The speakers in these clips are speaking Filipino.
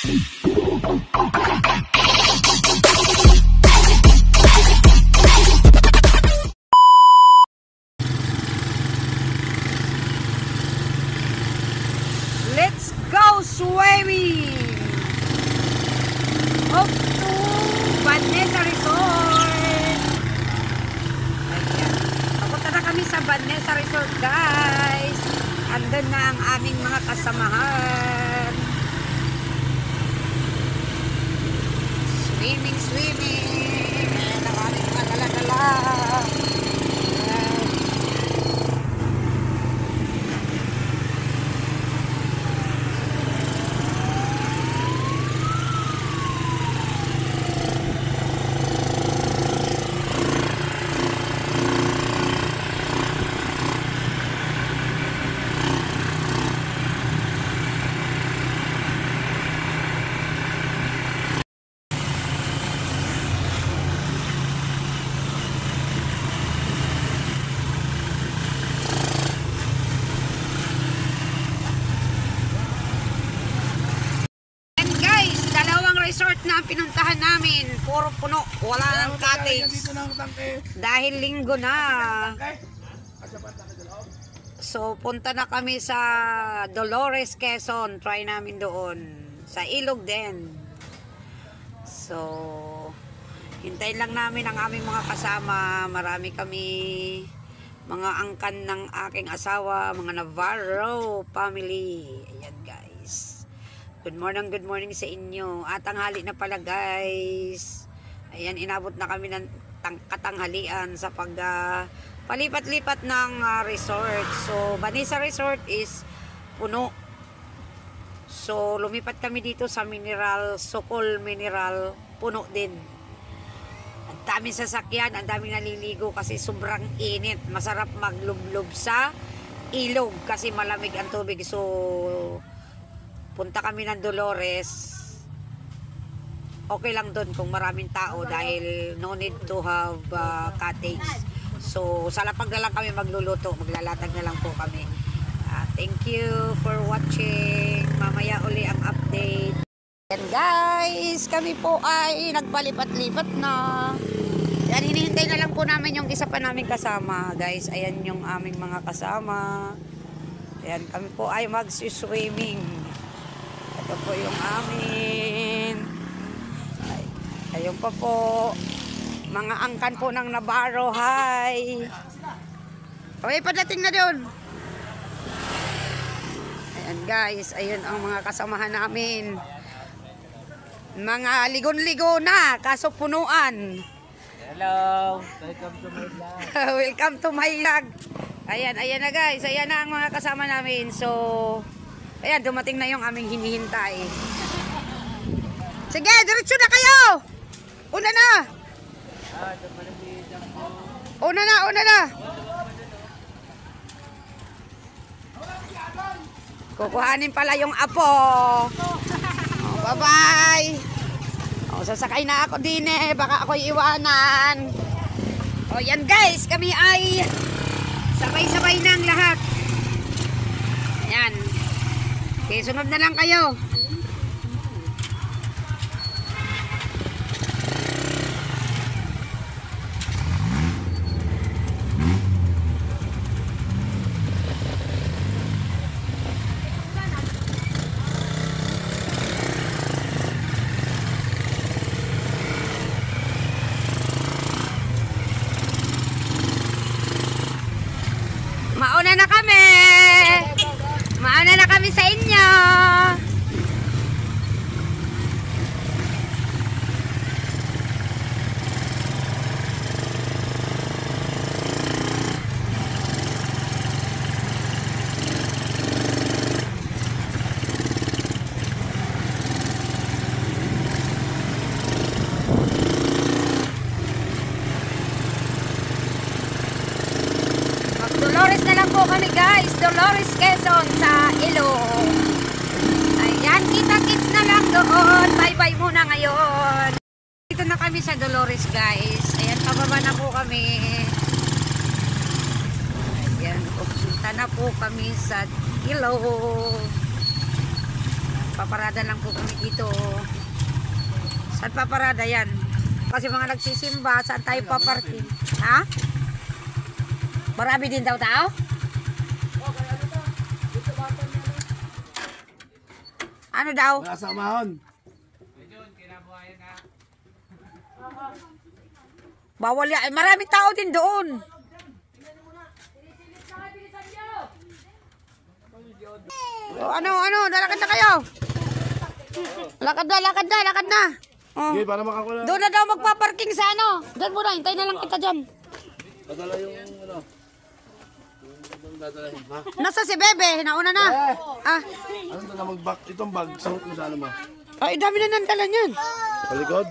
Let's go swimming! Off to Vanessa Resort! Ayan. Papunta na kami sa Vanessa Resort, guys. Andun na ang aming mga kasamahan. Swimming, swimming! Ayan ang aming mga dala-dala. Resort na pinuntahan namin, puro puno, wala nang cottage dahil linggo na. So punta na kami sa Dolores, Quezon. Try namin doon sa ilog din. So hintayin lang namin ang aming mga kasama. Marami kami, mga angkan ng aking asawa, mga Navarro family. Ayan guys, good morning sa inyo. At tanghali na pala guys. Ayan, inabot na kami ng katanghalian sa pag palipat-lipat ng resort. So Vanessa Resort is puno. So lumipat kami dito sa Mineral, Sokol Mineral, puno din. Ang daming sasakyan, ang daming naliligo kasi sobrang init. Masarap maglublob sa ilog kasi malamig ang tubig. So punta kami ng Dolores. Okay lang doon kung maraming tao dahil no need to have cottage. So sa lapag na lang kami magluluto, maglalatag na lang po kami. Thank you for watching. Mamaya uli ang update. And guys, kami po ay nagpalipat-lipat na. Yan, hinihintay na lang po namin yung isa pa namin kasama. Guys, ayan yung aming mga kasama. Ayan, kami po ay mag-swimming. Ito po yung amin. Ayun pa po. Mga angkan po ng Navarro. Hi. Okay, padating na doon. Ayan guys. Ayun ang mga kasamahan namin. Mga ligon-ligo na. Kaso punuan. Hello. Welcome to my vlog. Welcome to my vlog. Ayan, ayan na guys. Ayan na ang mga kasama namin. So ayan, dumating na yung aming hinihintay. Sige, diretso na kayo! Una na! Una na! Kukuhanin pala yung apo. Oh, bye-bye! Oh, sasakay na ako din eh. Baka ako'y iwanan. Oh, yan guys. Kami ay sabay-sabay na ang lahat. Ayan. Okay, sunod na lang kayo. Mauna na kami. Mauna na kami sa inyo. Dolores na lang po kami guys. Dolores, Quezon sa ilog. Ayan, kita-kits na lang doon. Bye-bye muna ngayon. Dito na kami sa Dolores guys. Ayan, pababa na po kami. Ayan, pupunta na po kami sa ilog. Paparada lang po kami dito. Saan paparada yan? Kasi mga nagsisimba, saan tayo paparking? Ha? Marami din daw tao? Ano daw? Wala samahon. Bawal yan. Ay, maraming tao din doon. Ano, lalakad na kayo. Lakad na. Oh. Okay, para makakula. Doon na daw magpaparking sa ano. Doon muna, hintay na lang kita dyan. Padala yung ano. Yung dadalahin, ha? Nasa si Bebe, nauna na. Ah, Ano na mag-back? Itong bag, suot mo sa ano mo? ay dami na nandala niyan. Sa likod?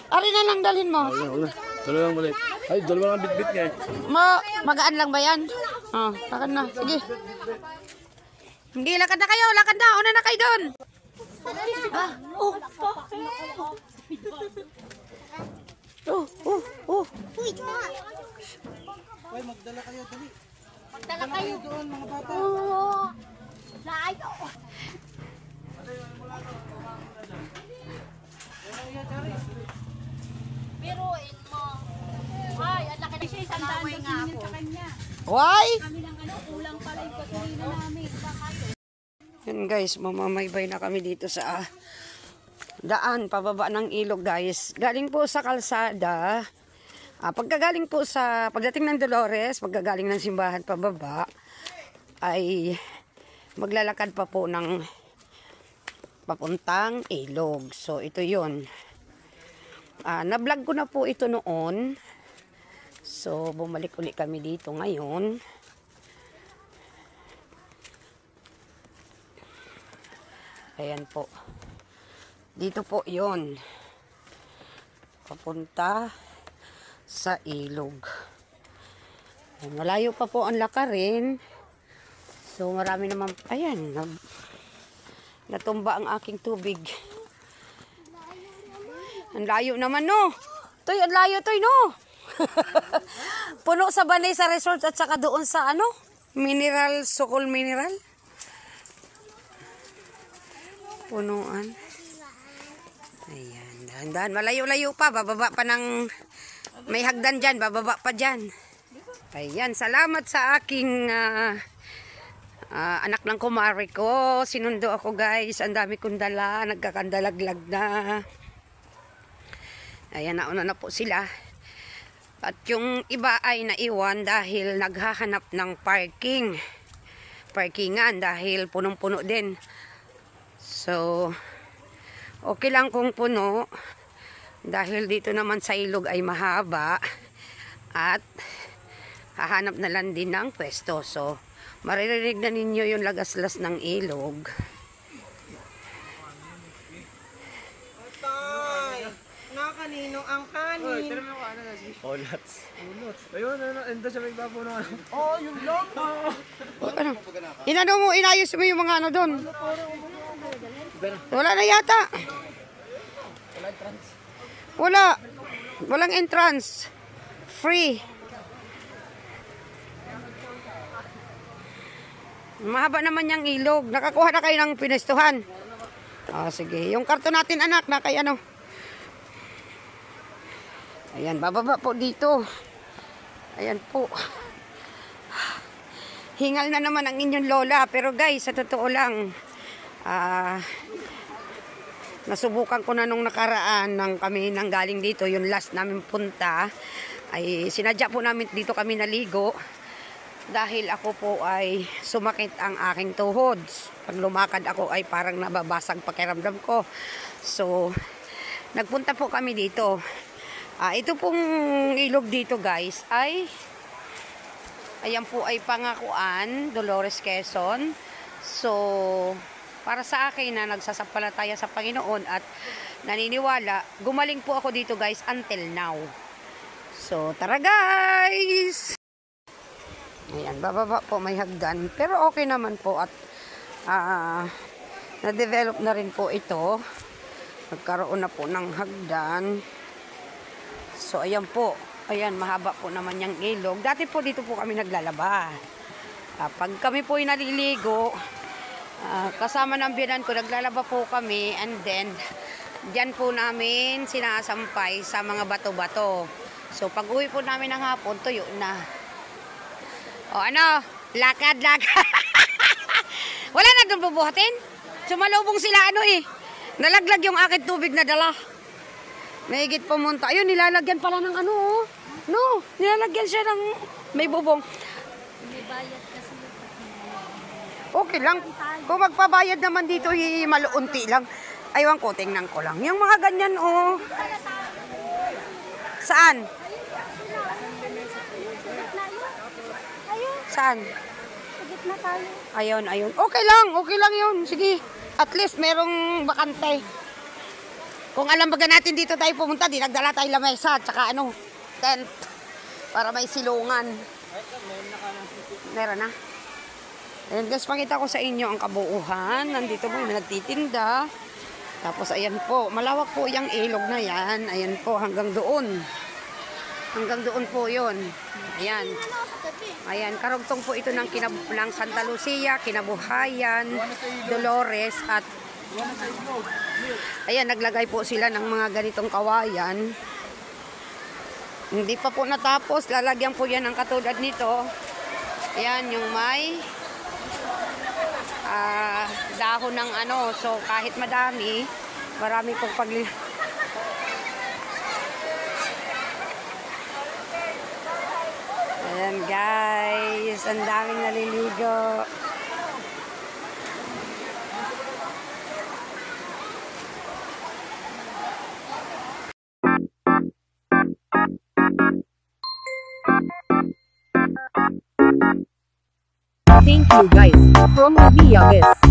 Ari na lang dalhin mo. Una. Dalawa lang balik. Ay, dalawa lang bit-bit nga eh. Magaan lang ba yan? Oh, lakad na. Sige. Hindi, lakad na kayo. Lakad na. Una na kayo doon. Ah, oh. Magdala kayo doon, mga bata. Oo. Layo. Biruin mo. Ay, ang laki na siya. Isang daan gasolina sa kanya. Why? Kami lang kulang pala yung gasolina namin. Yan guys, mamamaybay na kami dito sa daan, pababa ng ilog guys. Galing po sa kalsada. Pagkagaling po sa, pagdating ng Dolores, pagkagaling ng simbahan pababa, ay maglalakad pa po ng papuntang ilog. So ito yun. Na-vlog ko na po ito noon. So bumalik uli kami dito ngayon. Ayan po. Dito po yon, papunta sa ilog. Ayan, malayo pa po ang lakarin. So marami naman, ayan, natumba ang aking tubig. Ang layo naman, no? Toy, ang layo, Toy, no? Puno sa Banay sa resort at saka doon sa ano? Mineral, Sokol Mineral. Punuan. Ayan, dahan-dahan. Malayo-layo pa. Bababa pa ng... May hagdan dyan. Bababa pa dyan. Ayan, salamat sa aking anak ng kumari ko. Sinundo ako guys. Ang dami kong dala. Nagkakandalaglag na. Ayan, nauna na po sila. At yung iba ay naiwan dahil naghahanap ng parkingan dahil punong-puno din. So, okay lang kung puno dahil dito naman sa ilog ay mahaba at hahanap na lang din ng pwesto. So, maririnig na ninyo yung lagaslas ng ilog. Kanino ang kanin? Olats. Ayun, endo siya may bapo na ano. Oh, yung long. Ano? Inayos mo yung mga ano doon. Wala na yata. Walang entrance. Free. Mahaba naman yung ilog. Nakakuha na kayo ng pinestuhan. Sige. Yung karton natin anak na kay ano. Ayan, bababa po dito. Ayan po. Hingal na naman ang inyong lola. Pero guys, sa totoo lang, nasubukan ko na nung nakaraan nang kami nang galing dito, yung last namin punta, ay sinadya po namin dito kami naligo. Dahil ako po ay sumakit ang aking tuhod. Pag lumakad ako ay parang nababasag pakiramdam ko. So, nagpunta po kami dito. Ito pong ilog dito guys ay ayan po ay Pangakuan, Dolores, Quezon. So para sa akin na nagsasampalataya sa Panginoon at naniniwala, gumaling po ako dito guys until now. So tara guys. Ayan, bababa po may hagdan pero okay naman po at na-develop na rin po ito. Nagkaroon na po ng hagdan. So, ayan po. Ayan, mahaba po naman yung ilog. Dati po dito po kami naglalaba. Pag kami po ay naliligo, Kasama ng biyanan ko, naglalaba po kami and then diyan po namin sinasampay sa mga bato-bato. So pag uwi po namin ng hapon, tuyo na. O ano, lakad. Wala na doon bubuhatin. Sumalubong sila nalaglag yung aking tubig na dala. Mahigit pumunta. Ayun, nilalagyan pala ng No, nilalagyan siya ng may bubong. May bayad kasi. Okay lang. Kung magpabayad naman dito, maluunti lang. Aywan ko, tingnan ko lang. Yung mga ganyan, Saan? Saan? Gitna tayo. Ayun. Okay lang yun. Sige. At least merong bakante. Kung alam baga natin dito tayo pumunta, di nagdala tayo lamesa, tsaka tent. Para may silungan. Meron na. Ayan guys, pakita ko sa inyo ang kabuuhan. Nandito po may nagtitinda. Tapos ayan po, malawak po yung ilog na yan. Ayan po, hanggang doon. Hanggang doon po yun. Ayan. Ayan, karugtong po ito ng Santa Lucia, Kinabuhayan, Dolores at ayan, naglagay po sila ng mga ganitong kawayan. Hindi pa po natapos, lalagyan po yan ng katulad nito. Ayan, yung may dahon ng so kahit marami pong Ayan guys, ang daming naliligo. Thank you guys. From Abiyagis.